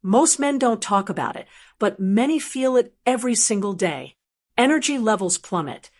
Most men don't talk about it, but many feel it every single day. Energy levels plummet.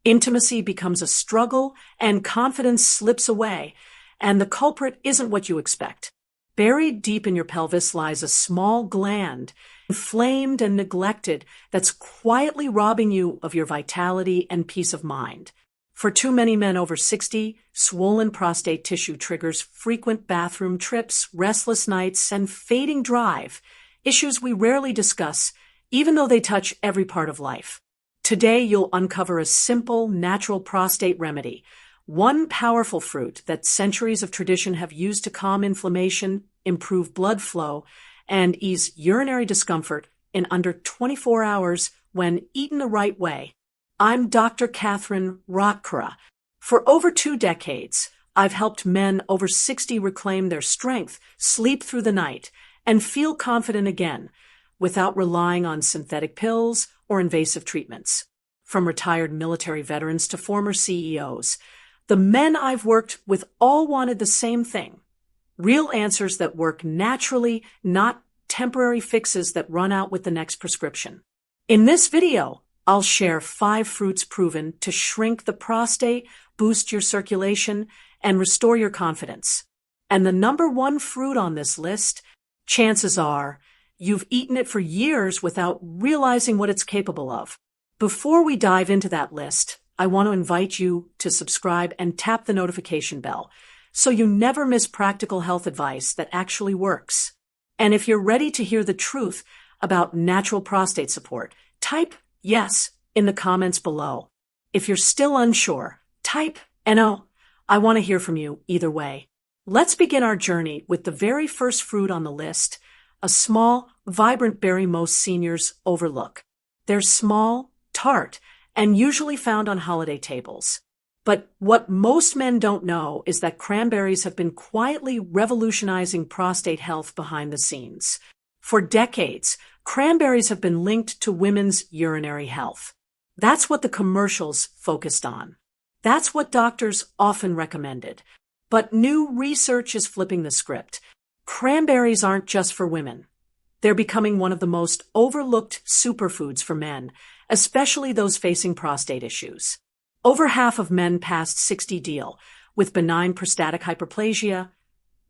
Intimacy becomes a struggle, and confidence slips away, and the culprit isn't what you expect. Buried deep in your pelvis lies a small gland, inflamed and neglected, that's quietly robbing you of your vitality and peace of mind. For too many men over 60, swollen prostate tissue triggers frequent bathroom trips, restless nights, and fading drive, issues we rarely discuss, even though they touch every part of life. Today, you'll uncover a simple, natural prostate remedy, one powerful fruit that centuries of tradition have used to calm inflammation, improve blood flow, and ease urinary discomfort in under 24 hours when eaten the right way. I'm Dr. Catherine Rockcura. For over 2 decades, I've helped men over 60 reclaim their strength, sleep through the night, and feel confident again, without relying on synthetic pills or invasive treatments. From retired military veterans to former CEOs, the men I've worked with all wanted the same thing: real answers that work naturally, not temporary fixes that run out with the next prescription. In this video, I'll share 5 fruits proven to shrink the prostate, boost your circulation, and restore your confidence. And the number 1 fruit on this list, chances are, you've eaten it for years without realizing what it's capable of. Before we dive into that list, I want to invite you to subscribe and tap the notification bell so you never miss practical health advice that actually works. And if you're ready to hear the truth about natural prostate support, type yes in the comments below. If you're still unsure, type NO. I want to hear from you either way. Let's begin our journey with the very first fruit on the list, a small, vibrant berry most seniors overlook. They're small, tart, and usually found on holiday tables. But what most men don't know is that cranberries have been quietly revolutionizing prostate health behind the scenes. For decades, cranberries have been linked to women's urinary health. That's what the commercials focused on. That's what doctors often recommended. But new research is flipping the script. Cranberries aren't just for women. They're becoming one of the most overlooked superfoods for men, especially those facing prostate issues. Over half of men past 60 deal with benign prostatic hyperplasia,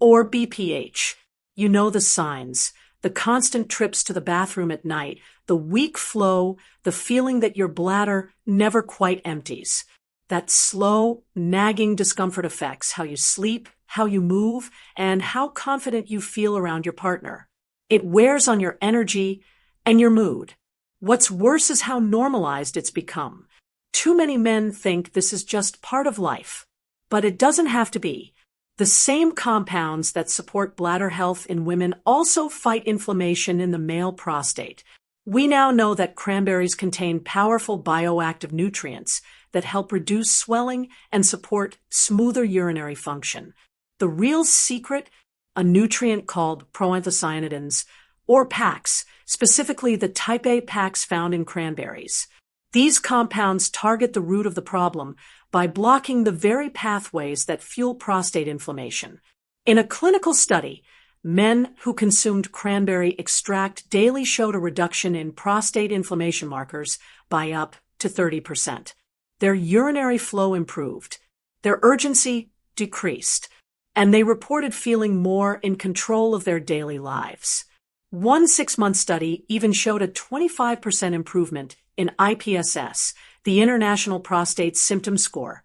or BPH. You know the signs: the constant trips to the bathroom at night, the weak flow, the feeling that your bladder never quite empties. That slow, nagging discomfort affects how you sleep, how you move, and how confident you feel around your partner. It wears on your energy and your mood. What's worse is how normalized it's become. Too many men think this is just part of life. But it doesn't have to be. The same compounds that support bladder health in women also fight inflammation in the male prostate. We now know that cranberries contain powerful bioactive nutrients that help reduce swelling and support smoother urinary function. The real secret? A nutrient called proanthocyanidins, or PACs, specifically the type A PACs found in cranberries. These compounds target the root of the problem by blocking the very pathways that fuel prostate inflammation. In a clinical study, men who consumed cranberry extract daily showed a reduction in prostate inflammation markers by up to 30%. Their urinary flow improved, their urgency decreased, and they reported feeling more in control of their daily lives. One 6-month study even showed a 25% improvement in IPSS, the International Prostate Symptom Score,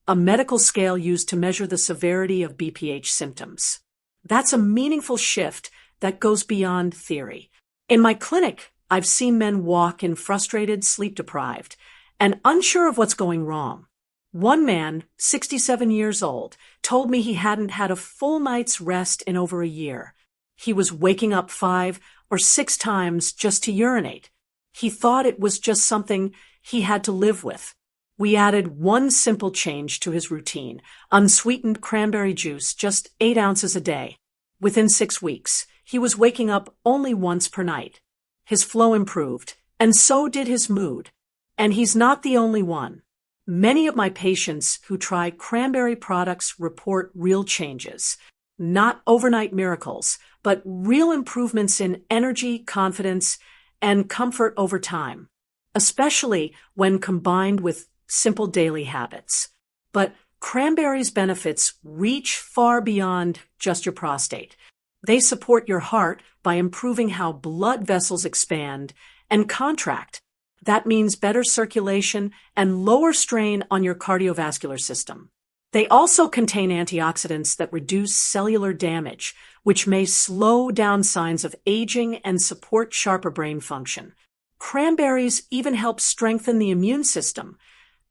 a medical scale used to measure the severity of BPH symptoms. That's a meaningful shift that goes beyond theory. In my clinic, I've seen men walk in frustrated, sleep-deprived, and unsure of what's going wrong. One man, 67 years old, told me he hadn't had a full night's rest in over a year. He was waking up 5 or 6 times just to urinate. He thought it was just something he had to live with. We added one simple change to his routine: unsweetened cranberry juice, just 8 ounces a day. Within 6 weeks, he was waking up only once per night. His flow improved, and so did his mood. And he's not the only one. Many of my patients who try cranberry products report real changes. Not overnight miracles, but real improvements in energy, confidence, and comfort over time, especially when combined with simple daily habits. But cranberry's benefits reach far beyond just your prostate. They support your heart by improving how blood vessels expand and contract. That means better circulation and lower strain on your cardiovascular system. They also contain antioxidants that reduce cellular damage, which may slow down signs of aging and support sharper brain function. Cranberries even help strengthen the immune system,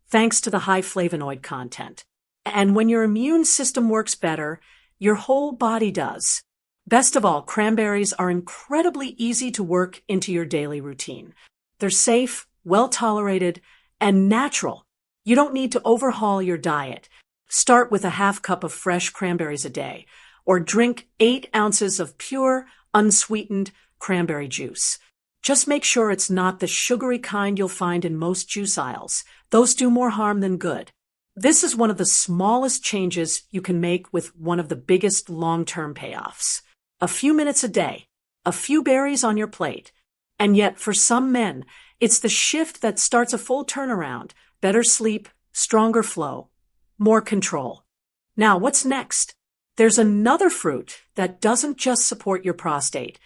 thanks to the high flavonoid content. And when your immune system works better, your whole body does. Best of all, cranberries are incredibly easy to work into your daily routine. They're safe, well-tolerated, and natural. You don't need to overhaul your diet. Start with a half cup of fresh cranberries a day, or drink 8 ounces of pure, unsweetened cranberry juice. Just make sure it's not the sugary kind you'll find in most juice aisles. Those do more harm than good. This is one of the smallest changes you can make with one of the biggest long-term payoffs. A few minutes a day, a few berries on your plate. And yet, for some men, it's the shift that starts a full turnaround, better sleep, stronger flow, more control. Now, what's next? There's another fruit that doesn't just support your prostate.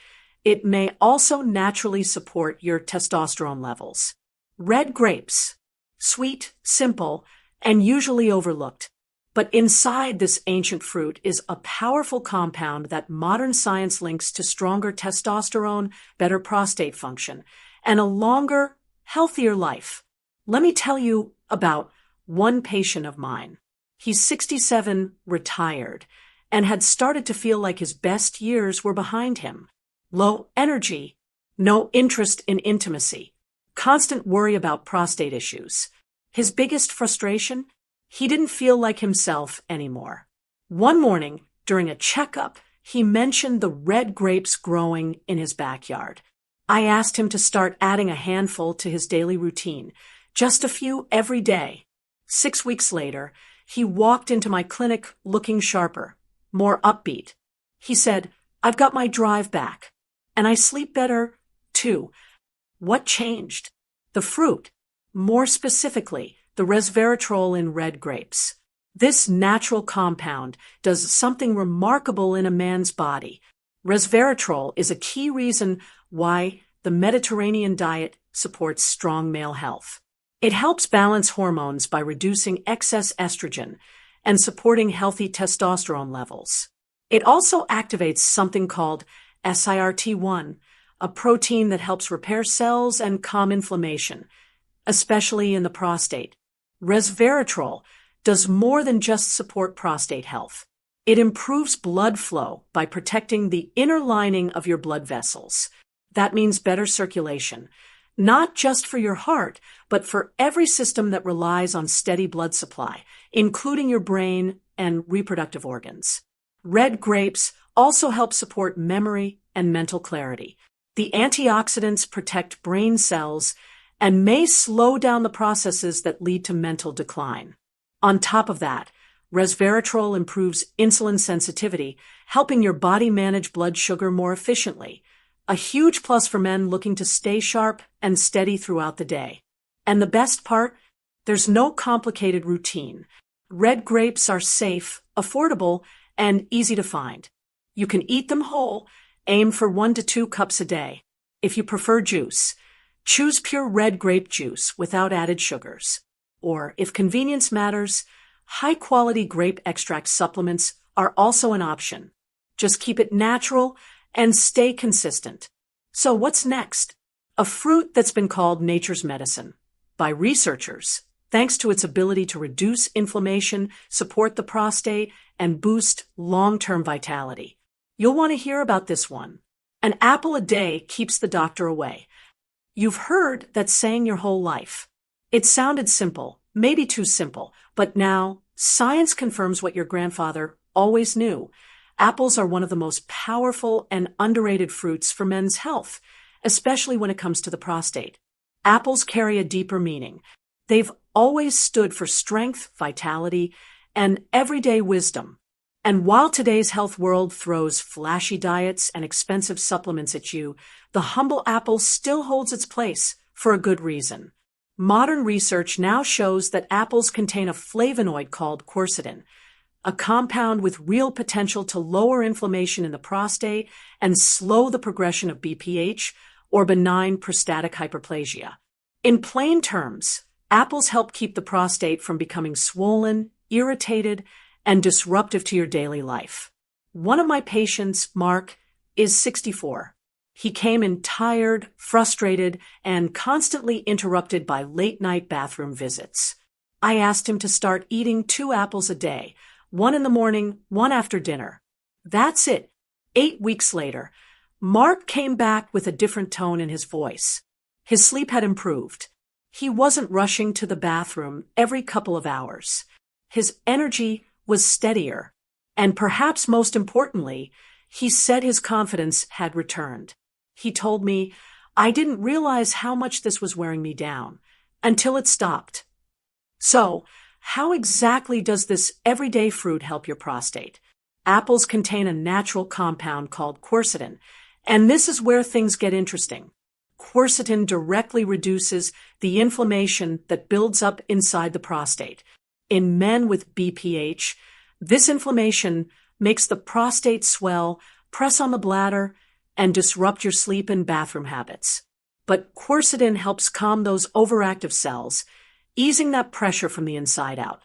It may also naturally support your testosterone levels. Red grapes. Sweet, simple, and usually overlooked. But inside this ancient fruit is a powerful compound that modern science links to stronger testosterone, better prostate function, and a longer, healthier life. Let me tell you about one patient of mine. He's 67, retired, and had started to feel like his best years were behind him. Low energy, no interest in intimacy, constant worry about prostate issues. His biggest frustration? He didn't feel like himself anymore. One morning, during a checkup, he mentioned the red grapes growing in his backyard. I asked him to start adding a handful to his daily routine, just a few every day. 6 weeks later, he walked into my clinic looking sharper, more upbeat. He said, "I've got my drive back, and I sleep better, too." What changed? The fruit. More specifically, the resveratrol in red grapes. This natural compound does something remarkable in a man's body. Resveratrol is a key reason why the Mediterranean diet supports strong male health. It helps balance hormones by reducing excess estrogen and supporting healthy testosterone levels. It also activates something called SIRT1, a protein that helps repair cells and calm inflammation, especially in the prostate. Resveratrol does more than just support prostate health. It improves blood flow by protecting the inner lining of your blood vessels. That means better circulation, not just for your heart, but for every system that relies on steady blood supply, including your brain and reproductive organs. Red grapes also help support memory and mental clarity. The antioxidants protect brain cells and may slow down the processes that lead to mental decline. On top of that, resveratrol improves insulin sensitivity, helping your body manage blood sugar more efficiently. A huge plus for men looking to stay sharp and steady throughout the day. And the best part? There's no complicated routine. Red grapes are safe, affordable, and easy to find. You can eat them whole, aim for 1 to 2 cups a day. If you prefer juice, choose pure red grape juice without added sugars. Or, if convenience matters, high-quality grape extract supplements are also an option. Just keep it natural and stay consistent. So what's next? A fruit that's been called nature's medicine by researchers, thanks to its ability to reduce inflammation, support the prostate, and boost long-term vitality. You'll want to hear about this one. An apple a day keeps the doctor away. You've heard that saying your whole life. It sounded simple, maybe too simple, but now science confirms what your grandfather always knew. Apples are one of the most powerful and underrated fruits for men's health, especially when it comes to the prostate. Apples carry a deeper meaning. They've always stood for strength, vitality, and everyday wisdom. And while today's health world throws flashy diets and expensive supplements at you, the humble apple still holds its place for a good reason. Modern research now shows that apples contain a flavonoid called quercetin, a compound with real potential to lower inflammation in the prostate and slow the progression of BPH, or benign prostatic hyperplasia. In plain terms, apples help keep the prostate from becoming swollen, irritated, and disruptive to your daily life. One of my patients, Mark, is 64. He came in tired, frustrated, and constantly interrupted by late-night bathroom visits. I asked him to start eating 2 apples a day, one in the morning, one after dinner. That's it. 8 weeks later, Mark came back with a different tone in his voice. His sleep had improved. He wasn't rushing to the bathroom every couple of hours. His energy was steadier. And perhaps most importantly, he said his confidence had returned. He told me, "I didn't realize how much this was wearing me down until it stopped." So, how exactly does this everyday fruit help your prostate? Apples contain a natural compound called quercetin, and this is where things get interesting. Quercetin directly reduces the inflammation that builds up inside the prostate. In men with BPH, this inflammation makes the prostate swell, press on the bladder, and disrupt your sleep and bathroom habits. But quercetin helps calm those overactive cells, easing that pressure from the inside out.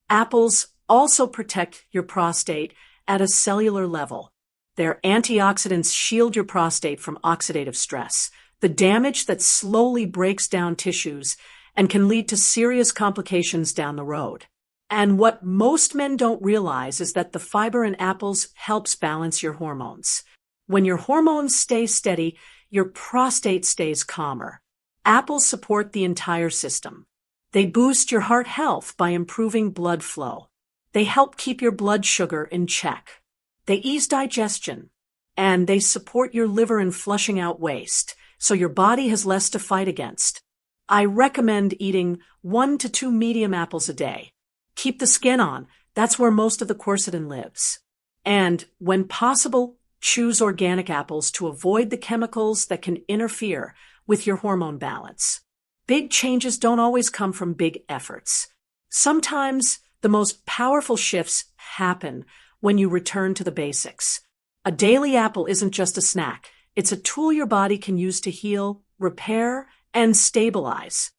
Apples also protect your prostate at a cellular level. Their antioxidants shield your prostate from oxidative stress, the damage that slowly breaks down tissues and can lead to serious complications down the road. And what most men don't realize is that the fiber in apples helps balance your hormones. When your hormones stay steady, your prostate stays calmer. Apples support the entire system. They boost your heart health by improving blood flow. They help keep your blood sugar in check. They ease digestion. And they support your liver in flushing out waste, so your body has less to fight against. I recommend eating 1 to 2 medium apples a day. Keep the skin on. That's where most of the quercetin lives. And, when possible, choose organic apples to avoid the chemicals that can interfere with your hormone balance. Big changes don't always come from big efforts. Sometimes the most powerful shifts happen when you return to the basics. A daily apple isn't just a snack. It's a tool your body can use to heal, repair, and stabilize.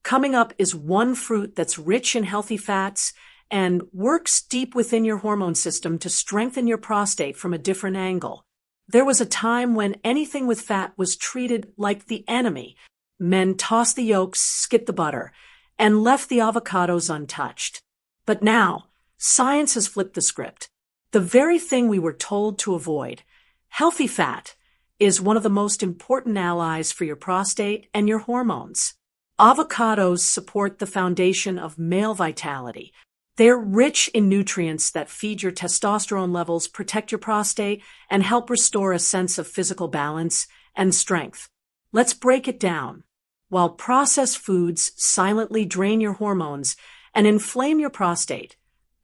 Coming up is one fruit that's rich in healthy fats and works deep within your hormone system to strengthen your prostate from a different angle. There was a time when anything with fat was treated like the enemy. Men tossed the yolks, skipped the butter, and left the avocados untouched. But now, science has flipped the script. The very thing we were told to avoid, healthy fat, is one of the most important allies for your prostate and your hormones. Avocados support the foundation of male vitality. They're rich in nutrients that feed your testosterone levels, protect your prostate, and help restore a sense of physical balance and strength. Let's break it down. While processed foods silently drain your hormones and inflame your prostate,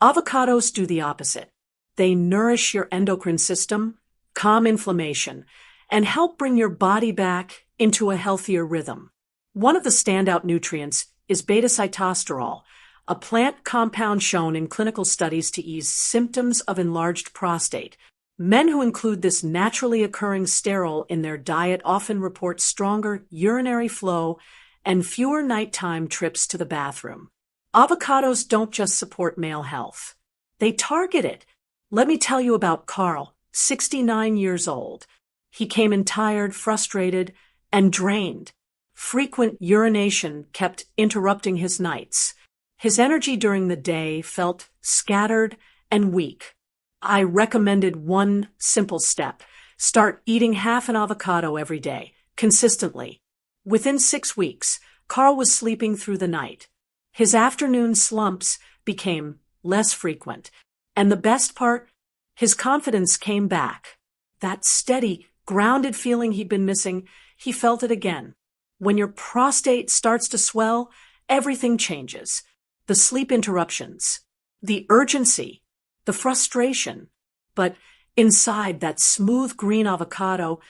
avocados do the opposite. They nourish your endocrine system, calm inflammation, and help bring your body back into a healthier rhythm. One of the standout nutrients is beta-sitosterol, a plant compound shown in clinical studies to ease symptoms of enlarged prostate. Men who include this naturally occurring sterol in their diet often report stronger urinary flow and fewer nighttime trips to the bathroom. Avocados don't just support male health. They target it. Let me tell you about Carl, 69 years old. He came in tired, frustrated, and drained. Frequent urination kept interrupting his nights. His energy during the day felt scattered and weak. I recommended one simple step. Start eating half an avocado every day, consistently. Within 6 weeks, Carl was sleeping through the night. His afternoon slumps became less frequent. And the best part, his confidence came back. That steady, grounded feeling he'd been missing, he felt it again. When your prostate starts to swell, everything changes. The sleep interruptions, the urgency, the frustration. But inside that smooth green avocado,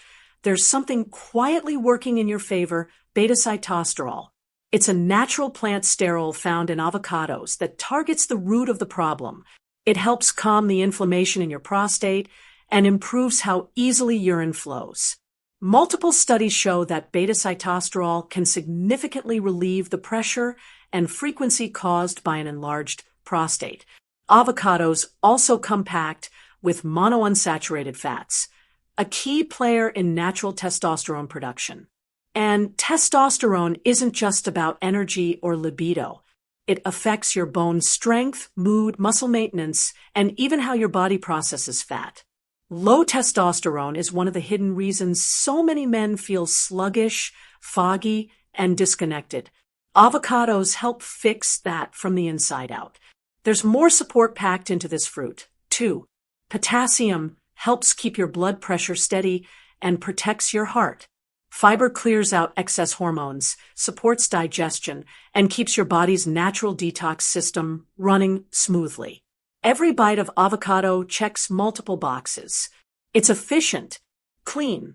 there's something quietly working in your favor, beta-sitosterol. It's a natural plant sterol found in avocados that targets the root of the problem. It helps calm the inflammation in your prostate and improves how easily urine flows. Multiple studies show that beta-sitosterol can significantly relieve the pressure and frequency caused by an enlarged prostate. Avocados also come packed with monounsaturated fats, a key player in natural testosterone production. And testosterone isn't just about energy or libido. It affects your bone strength, mood, muscle maintenance, and even how your body processes fat. Low testosterone is one of the hidden reasons so many men feel sluggish, foggy, and disconnected. Avocados help fix that from the inside out. There's more support packed into this fruit, too. Potassium helps keep your blood pressure steady and protects your heart. Fiber clears out excess hormones, supports digestion, and keeps your body's natural detox system running smoothly. Every bite of avocado checks multiple boxes. It's efficient, clean,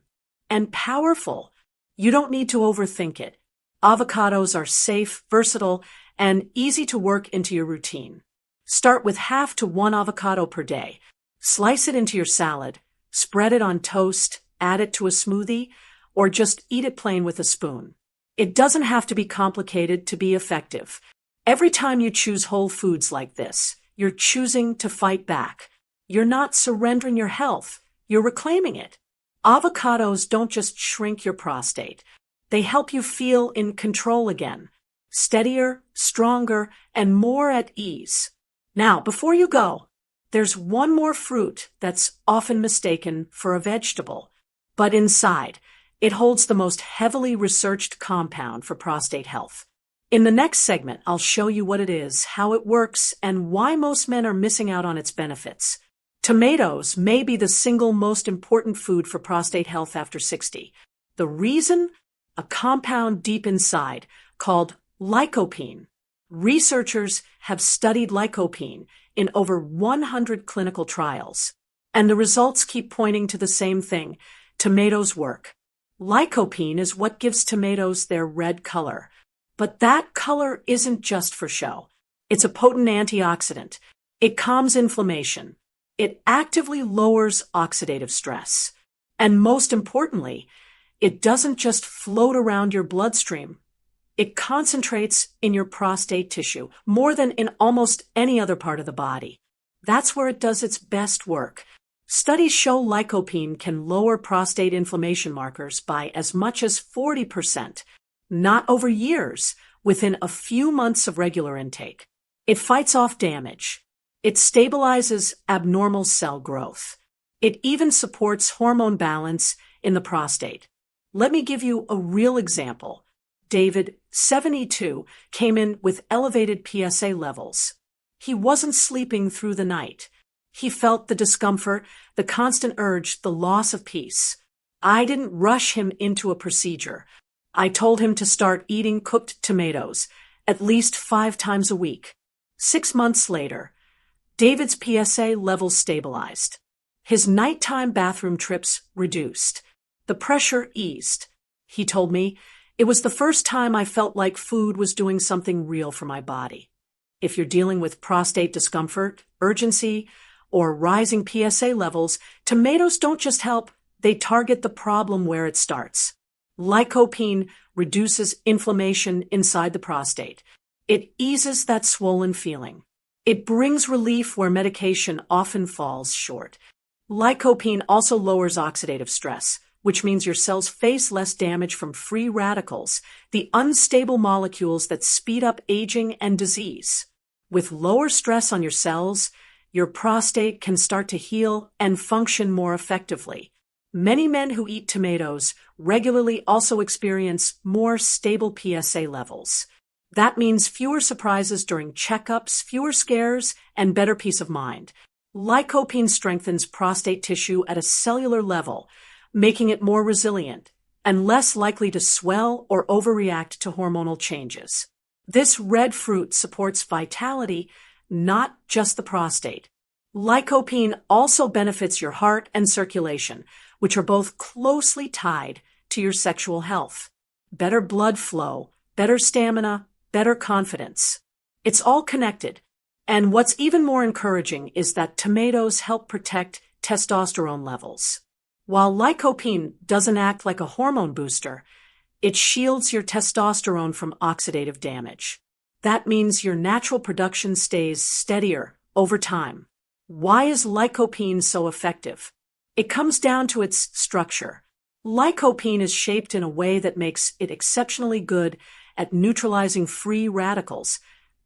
and powerful. You don't need to overthink it. Avocados are safe, versatile, and easy to work into your routine. Start with half to 1 avocado per day. Slice it into your salad, spread it on toast, add it to a smoothie, or just eat it plain with a spoon. It doesn't have to be complicated to be effective. Every time you choose whole foods like this, you're choosing to fight back. You're not surrendering your health, you're reclaiming it. Avocados don't just shrink your prostate. They help you feel in control again, steadier, stronger, and more at ease. Now, before you go, there's one more fruit that's often mistaken for a vegetable, but inside, it holds the most heavily researched compound for prostate health. In the next segment, I'll show you what it is, how it works, and why most men are missing out on its benefits. Tomatoes may be the single most important food for prostate health after 60. The reason? A compound deep inside called lycopene. Researchers have studied lycopene in over 100 clinical trials, and the results keep pointing to the same thing. Tomatoes work. Lycopene is what gives tomatoes their red color. But that color isn't just for show. It's a potent antioxidant. It calms inflammation. It actively lowers oxidative stress. And most importantly, it doesn't just float around your bloodstream. It concentrates in your prostate tissue more than in almost any other part of the body. That's where it does its best work. Studies show lycopene can lower prostate inflammation markers by as much as 40%, not over years, within a few months of regular intake. It fights off damage. It stabilizes abnormal cell growth. It even supports hormone balance in the prostate. Let me give you a real example. David, 72, came in with elevated PSA levels. He wasn't sleeping through the night. He felt the discomfort, the constant urge, the loss of peace. I didn't rush him into a procedure. I told him to start eating cooked tomatoes, at least 5 times a week. 6 months later, David's PSA levels stabilized. His nighttime bathroom trips reduced. The pressure eased. He told me, "It was the first time I felt like food was doing something real for my body." If you're dealing with prostate discomfort, urgency, or rising PSA levels, tomatoes don't just help, they target the problem where it starts. Lycopene reduces inflammation inside the prostate. It eases that swollen feeling. It brings relief where medication often falls short. Lycopene also lowers oxidative stress, which means your cells face less damage from free radicals, the unstable molecules that speed up aging and disease. With lower stress on your cells, your prostate can start to heal and function more effectively. Many men who eat tomatoes regularly also experience more stable PSA levels. That means fewer surprises during checkups, fewer scares, and better peace of mind. Lycopene strengthens prostate tissue at a cellular level, making it more resilient and less likely to swell or overreact to hormonal changes. This red fruit supports vitality, not just the prostate. Lycopene also benefits your heart and circulation, which are both closely tied to your sexual health. Better blood flow, better stamina, better confidence. It's all connected. And what's even more encouraging is that tomatoes help protect testosterone levels. While lycopene doesn't act like a hormone booster, it shields your testosterone from oxidative damage. That means your natural production stays steadier over time. Why is lycopene so effective? It comes down to its structure. Lycopene is shaped in a way that makes it exceptionally good at neutralizing free radicals,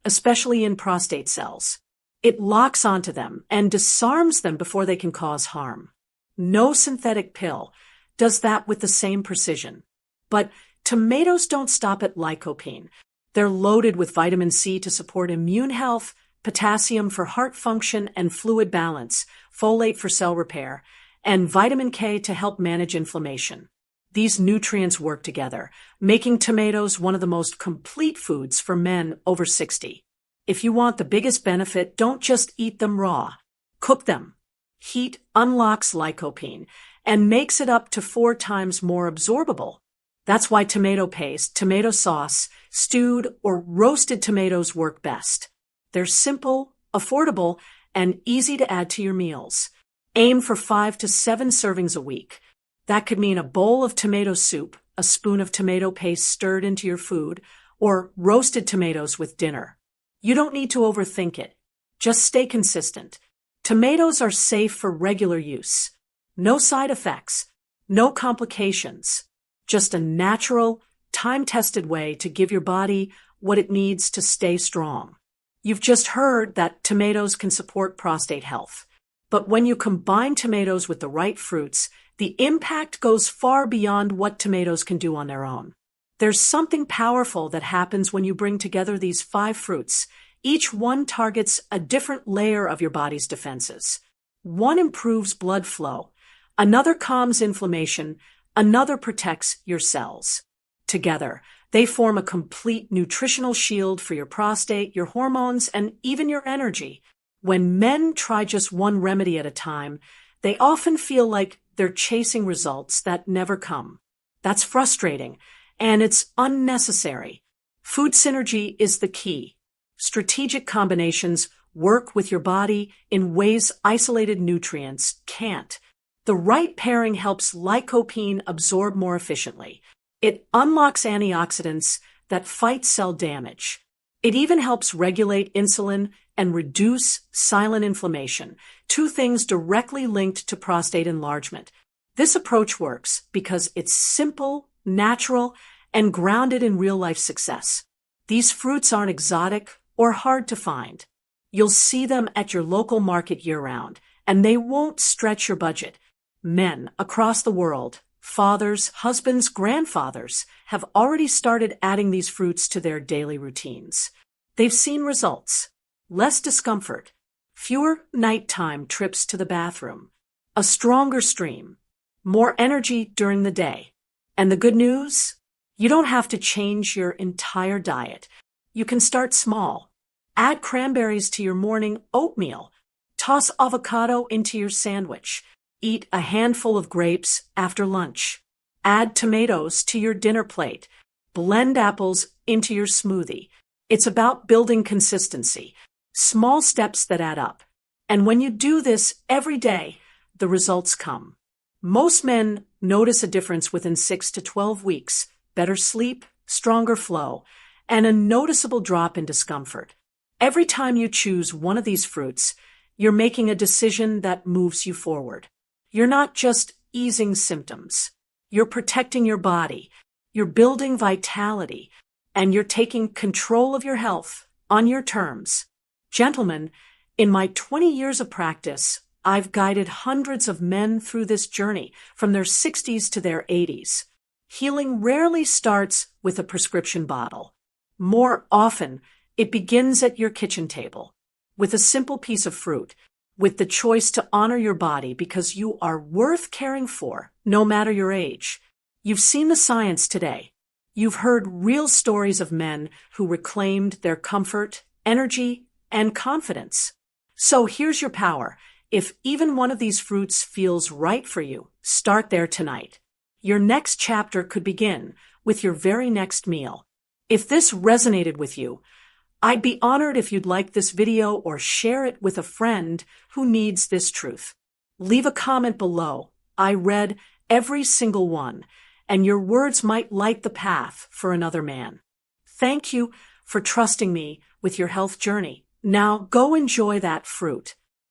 especially in prostate cells. It locks onto them and disarms them before they can cause harm. No synthetic pill does that with the same precision. But tomatoes don't stop at lycopene. They're loaded with vitamin C to support immune health, potassium for heart function and fluid balance, folate for cell repair, and vitamin K to help manage inflammation. These nutrients work together, making tomatoes one of the most complete foods for men over 60. If you want the biggest benefit, don't just eat them raw. Cook them. Heat unlocks lycopene and makes it up to 4 times more absorbable. That's why tomato paste, tomato sauce, stewed or roasted tomatoes work best. They're simple, affordable, and easy to add to your meals. Aim for 5 to 7 servings a week. That could mean a bowl of tomato soup, a spoon of tomato paste stirred into your food, or roasted tomatoes with dinner. You don't need to overthink it. Just stay consistent. Tomatoes are safe for regular use. No side effects, no complications. Just a natural, time-tested way to give your body what it needs to stay strong. You've just heard that tomatoes can support prostate health. But when you combine tomatoes with the right fruits, the impact goes far beyond what tomatoes can do on their own. There's something powerful that happens when you bring together these 5 fruits. Each one targets a different layer of your body's defenses. One improves blood flow, another calms inflammation, another protects your cells. Together, they form a complete nutritional shield for your prostate, your hormones, and even your energy. When men try just one remedy at a time, they often feel like they're chasing results that never come. That's frustrating, and it's unnecessary. Food synergy is the key. Strategic combinations work with your body in ways isolated nutrients can't. The right pairing helps lycopene absorb more efficiently. It unlocks antioxidants that fight cell damage. It even helps regulate insulin and reduce silent inflammation, 2 things directly linked to prostate enlargement. This approach works because it's simple, natural, and grounded in real-life success. These fruits aren't exotic or hard to find. You'll see them at your local market year-round, and they won't stretch your budget. Men across the world, fathers, husbands, grandfathers, have already started adding these fruits to their daily routines. They've seen results. Less discomfort, fewer nighttime trips to the bathroom, a stronger stream, more energy during the day. And the good news? You don't have to change your entire diet. You can start small. Add cranberries to your morning oatmeal. Toss avocado into your sandwich. Eat a handful of grapes after lunch. Add tomatoes to your dinner plate. Blend apples into your smoothie. It's about building consistency. Small steps that add up. And when you do this every day, the results come. Most men notice a difference within 6 to 12 weeks, better sleep, stronger flow, and a noticeable drop in discomfort. Every time you choose one of these fruits, you're making a decision that moves you forward. You're not just easing symptoms. You're protecting your body. You're building vitality. And you're taking control of your health on your terms. Gentlemen, in my 20 years of practice, I've guided hundreds of men through this journey from their 60s to their 80s. Healing rarely starts with a prescription bottle. More often, it begins at your kitchen table, with a simple piece of fruit, with the choice to honor your body because you are worth caring for, no matter your age. You've seen the science today. You've heard real stories of men who reclaimed their comfort, energy, and confidence. So here's your power. If even one of these fruits feels right for you, start there tonight. Your next chapter could begin with your very next meal. If this resonated with you, I'd be honored if you'd like this video or share it with a friend who needs this truth. Leave a comment below. I read every single one, and your words might light the path for another man. Thank you for trusting me with your health journey. Now go enjoy that fruit